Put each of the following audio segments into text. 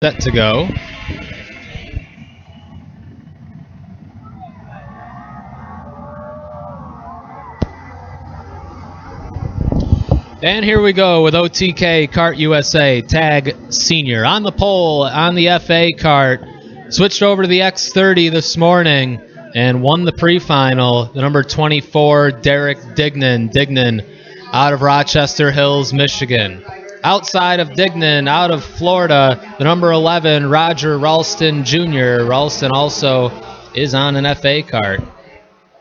Set to go. And here we go with OTK Kart USA Tag Senior on the pole on the FA kart. Switched over to the X30 this morning and won the pre-final. The number 24, Derek Dignan. Dignan out of Rochester Hills, Michigan. Outside of Dignan, out of Florida, the number 11, Roger Ralston Jr. Ralston also is on an FA kart.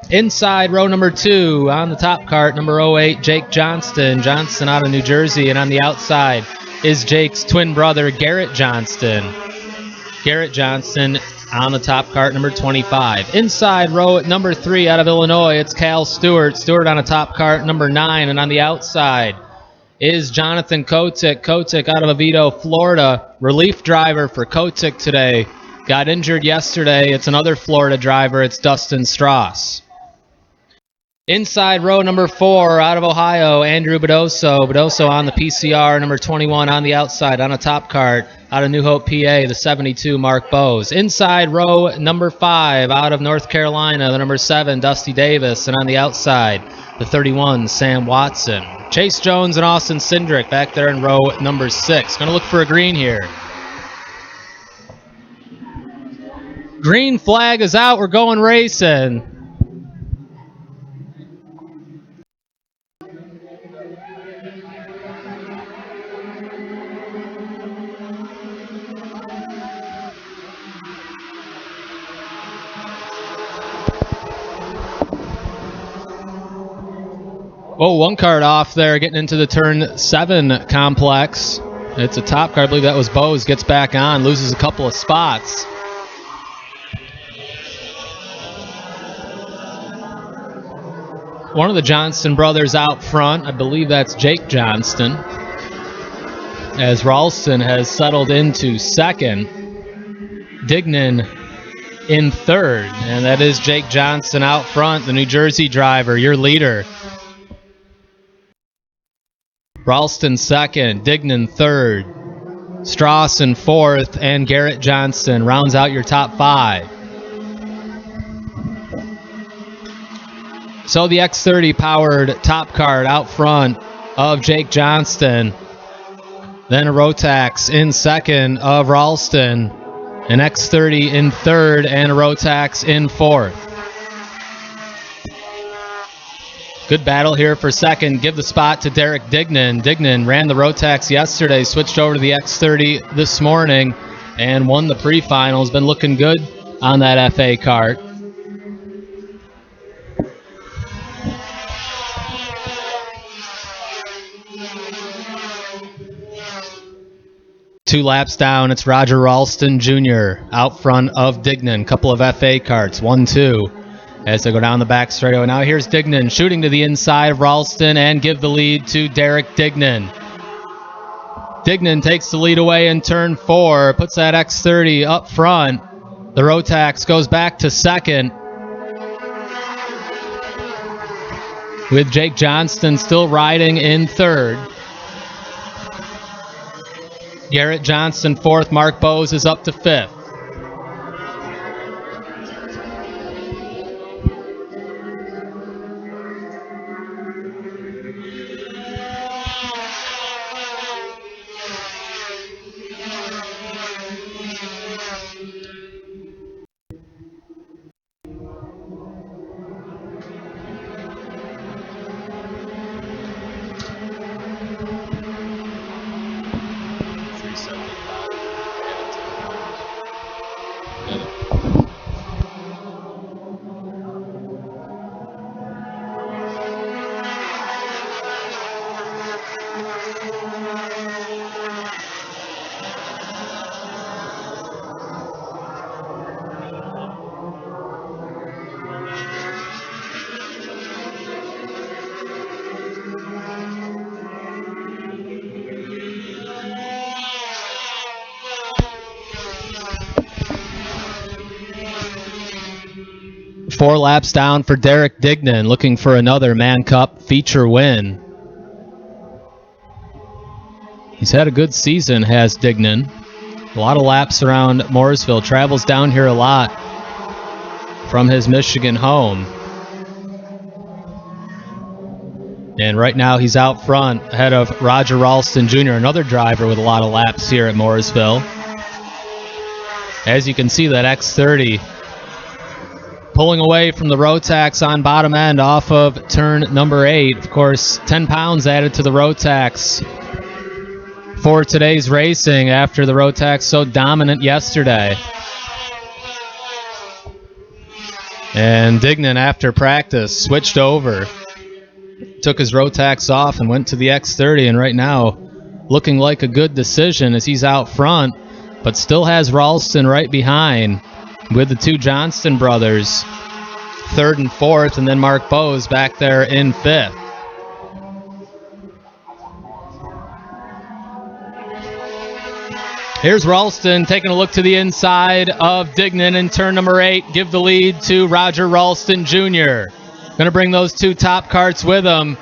Inside row number 2 on the top cart, number 08, Jake Johnston. Johnston out of New Jersey. And on the outside is Jake's twin brother, Garrett Johnston. Garrett Johnston on the top cart, number 25. Inside row number 3 out of Illinois, it's Cal Stewart. Stewart on a top cart, number 9. And on the outside is Jonathan Kotick. Kotick out of Oviedo, Florida. Relief driver for Kotick today. Got injured yesterday. It's another Florida driver. It's Dustin Strauss. Inside row number 4 out of Ohio, Andrew Bedoso. Bedoso on the PCR, number 21 on the outside on a top cart. Out of New Hope, PA, the 72, Mark Bowes. Inside row number 5 out of North Carolina, the number 7, Dusty Davis. And on the outside, the 31, Sam Watson. Chase Jones and Austin Cindric back there in row number 6. Going to look for a green here. Green flag is out. We're going racing. Oh, one card off there, getting into the turn 7 complex. It's a top card. I believe that was Bowes. Gets back on, loses a couple of spots. One of the Johnston brothers out front. I believe that's Jake Johnston. As Ralston has settled into second. Dignan in third. And that is Jake Johnston out front, the New Jersey driver, your leader. Ralston second, Dignan third, Strauss in fourth, and Garrett Johnston rounds out your top 5. So the X30 powered top card out front of Jake Johnston. Then a Rotax in second of Ralston, an X30 in third, and a Rotax in fourth. Good battle here for second. Give the spot to Derek Dignan. Dignan ran the Rotax yesterday, switched over to the X30 this morning, and won the pre-finals. Been looking good on that FA kart. Two laps down, it's Roger Ralston Jr. out front of Dignan. Couple of FA karts, 1-2. As they go down the back straightaway. Now here's Dignan shooting to the inside of Ralston and give the lead to Derek Dignan. Dignan takes the lead away in turn 4, puts that X30 up front. The Rotax goes back to second, with Jake Johnston still riding in third. Garrett Johnston fourth. Mark Bowes is up to fifth. Four laps down for Derek Dignan, looking for another Man Cup feature win. He's had a good season, has Dignan. A lot of laps around Mooresville. Travels down here a lot from his Michigan home. And right now he's out front ahead of Roger Ralston Jr., another driver with a lot of laps here at Mooresville. As you can see, that X30 pulling away from the Rotax on bottom end off of turn number 8. Of course, 10 pounds added to the Rotax for today's racing after the Rotax so dominant yesterday. And Dignan, after practice, switched over, took his Rotax off and went to the X30, and right now looking like a good decision as he's out front, but still has Ralston right behind with the two Johnston brothers, 3rd and 4th, and then Mark Bowes back there in 5th. Here's Ralston taking a look to the inside of Dignan in turn number 8. Give the lead to Roger Ralston Jr. Going to bring those two top carts with him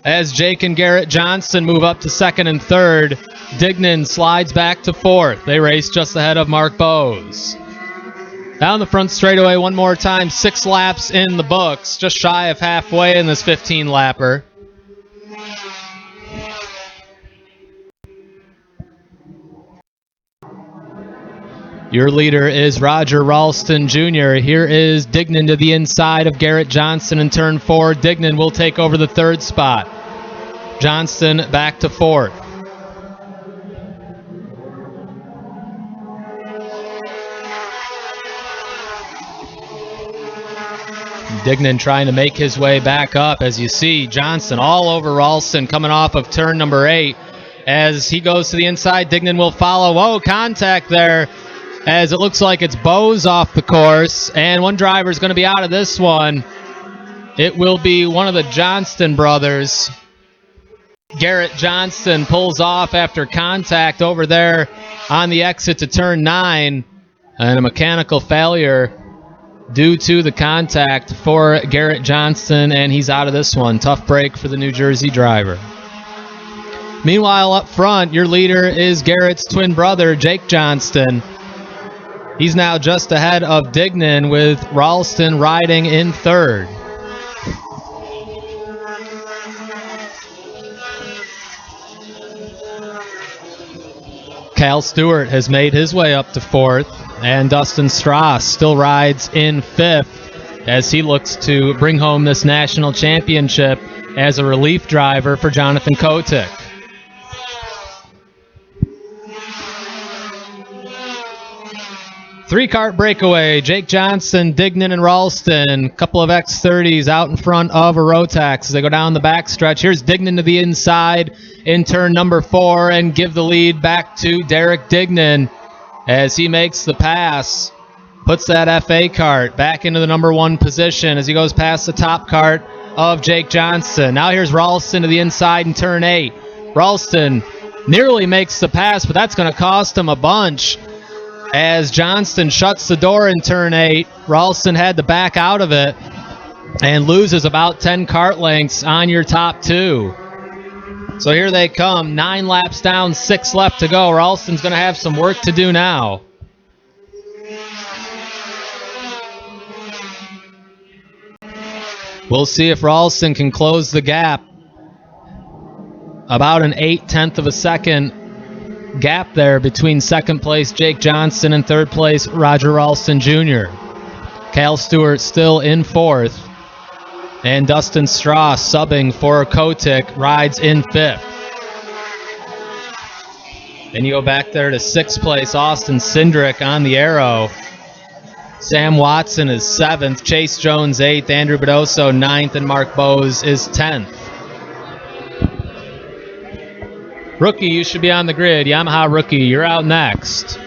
as Jake and Garrett Johnston move up to 2nd and 3rd. Dignan slides back to 4th. They race just ahead of Mark Bowes. Down the front straightaway one more time. 6 laps in the books, just shy of halfway in this 15-lapper. Your leader is Roger Ralston Jr. Here is Dignan to the inside of Garrett Johnston in turn 4. Dignan will take over the 3rd spot. Johnston back to 4th. Dignan trying to make his way back up. As you see, Johnston all over Ralston coming off of turn number 8. As he goes to the inside, Dignan will follow. Whoa, contact there, as it looks like it's Bowes off the course, and one driver is going to be out of this one. It will be one of the Johnston brothers. Garrett Johnston pulls off after contact over there on the exit to turn 9, and a mechanical failure due to the contact for Garrett Johnston, and he's out of this one. Tough break for the New Jersey driver. Meanwhile, up front, your leader is Garrett's twin brother, Jake Johnston. He's now just ahead of Dignan with Ralston riding in 3rd. Cal Stewart has made his way up to 4th, and Dustin Strauss still rides in 5th as he looks to bring home this national championship as a relief driver for Jonathan Kotick. Three-cart breakaway. Jake Johnston, Dignan, and Ralston. A couple of X30s out in front of a Rotax as they go down the backstretch. Here's Dignan to the inside in turn number 4 and give the lead back to Derek Dignan as he makes the pass. Puts that FA cart back into the number 1 position as he goes past the top cart of Jake Johnston. Now here's Ralston to the inside in turn 8. Ralston nearly makes the pass, but that's going to cost him a bunch. As Johnston shuts the door in turn 8, Ralston had to back out of it and loses about 10 cart lengths on your top 2. So here they come, 9 laps down, 6 left to go. Ralston's going to have some work to do now. We'll see if Ralston can close the gap. About an 0.8 of a second gap there between 2nd place Jake Johnston and 3rd place Roger Ralston Jr. Cal Stewart still in 4th, and Dustin Strauss subbing for Kotick rides in 5th. Then you go back there to 6th place Austin Cindric on the arrow. Sam Watson is 7th, Chase Jones 8th, Andrew Bedoso 9th, and Mark Bowes is 10th. Rookie, you should be on the grid. Yamaha Rookie, you're out next.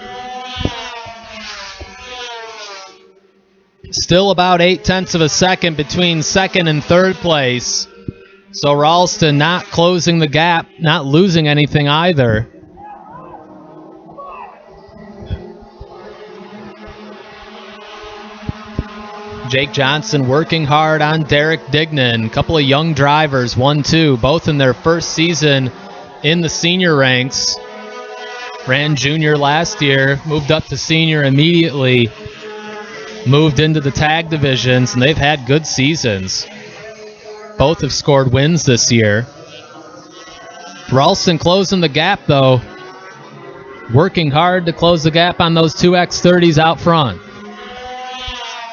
Still about 0.8 of a second between 2nd and 3rd place. So Ralston not closing the gap, not losing anything either. Jake Johnston working hard on Derek Dignan. A couple of young drivers, 1-2, both in their first season in the senior ranks. Ran junior last year, moved up to senior immediately, moved into the tag divisions, and they've had good seasons. Both have scored wins this year. Ralston closing the gap, though. Working hard to close the gap on those two X30s out front.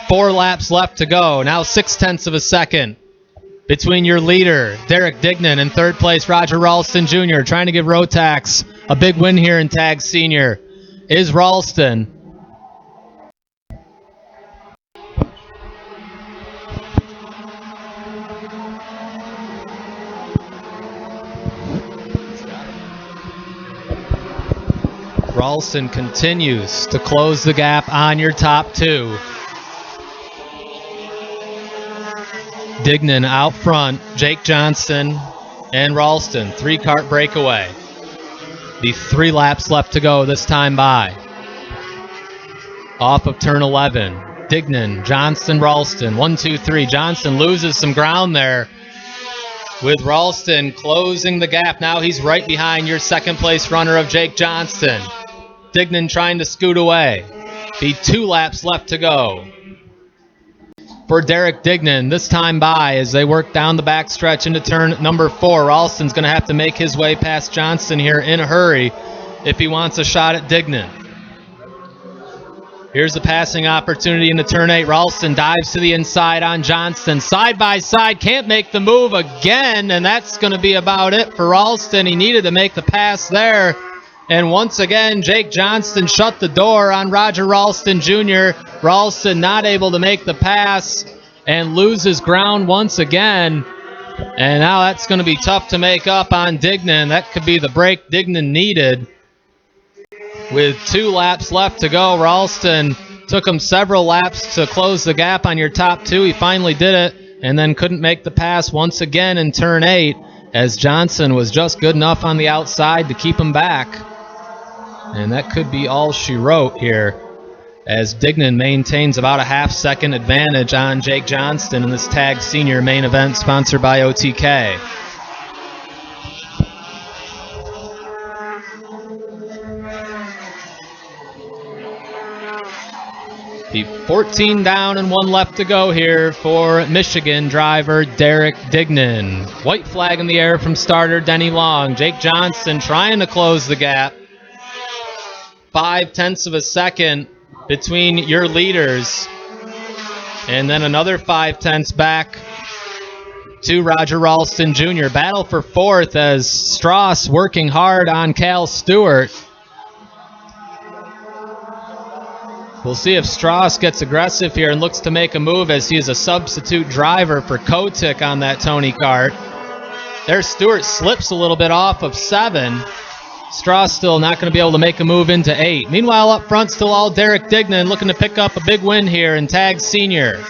4 laps left to go. Now 0.6 of a second between your leader, Derek Dignan, and third place, Roger Ralston Jr. Trying to give Rotax a big win here in Tag Senior is Ralston. Ralston continues to close the gap on your top two. Dignan out front, Jake Johnston and Ralston, 3-cart breakaway. The 3 laps left to go this time by. Off of turn 11, Dignan, Johnston, Ralston, 1, 2, 3. Johnston loses some ground there with Ralston closing the gap. Now he's right behind your second place runner of Jake Johnston. Dignan trying to scoot away. The 2 laps left to go for Derek Dignan this time by as they work down the backstretch into turn number 4. Ralston's going to have to make his way past Johnston here in a hurry if he wants a shot at Dignan. Here's the passing opportunity into turn 8. Ralston dives to the inside on Johnston. Side by side, can't make the move again, and that's going to be about it for Ralston. He needed to make the pass there. And once again, Jake Johnston shut the door on Roger Ralston Jr. Ralston not able to make the pass and loses ground once again. And now that's going to be tough to make up on Dignan. That could be the break Dignan needed. With 2 laps left to go, Ralston took him several laps to close the gap on your top 2. He finally did it and then couldn't make the pass once again in turn 8 as Johnson was just good enough on the outside to keep him back. And that could be all she wrote here as Dignan maintains about a half-second advantage on Jake Johnston in this Tag Senior main event sponsored by OTK. The 14 down and 1 left to go here for Michigan driver Derek Dignan. White flag in the air from starter Denny Long. Jake Johnston trying to close the gap. 0.5 of a second between your leaders. And then another 0.5 back to Roger Ralston Jr. Battle for 4th as Strauss working hard on Cal Stewart. We'll see if Strauss gets aggressive here and looks to make a move as he is a substitute driver for Kotick on that Tony kart. There Stewart slips a little bit off of 7. Strauss still not going to be able to make a move into 8. Meanwhile, up front, still all Derek Dignan looking to pick up a big win here in Tag Senior.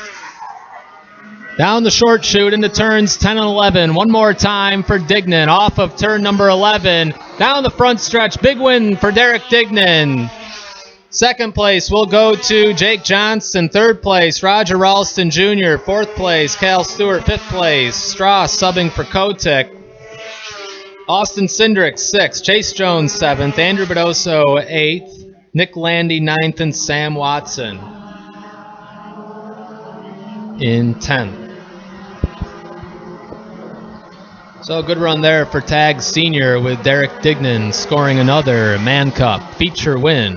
Down the short chute into turns 10 and 11. One more time for Dignan off of turn number 11. Down the front stretch, big win for Derek Dignan. Second place will go to Jake Johnston. Third place, Roger Ralston Jr. Fourth place, Cal Stewart. Fifth place, Strauss subbing for Kotick. Austin Cindric, 6th. Chase Jones, 7th. Andrew Bedoso, 8th. Nick Landy, 9th. And Sam Watson in 10th. So a good run there for Tag Senior with Derek Dignan scoring another Man Cup feature win.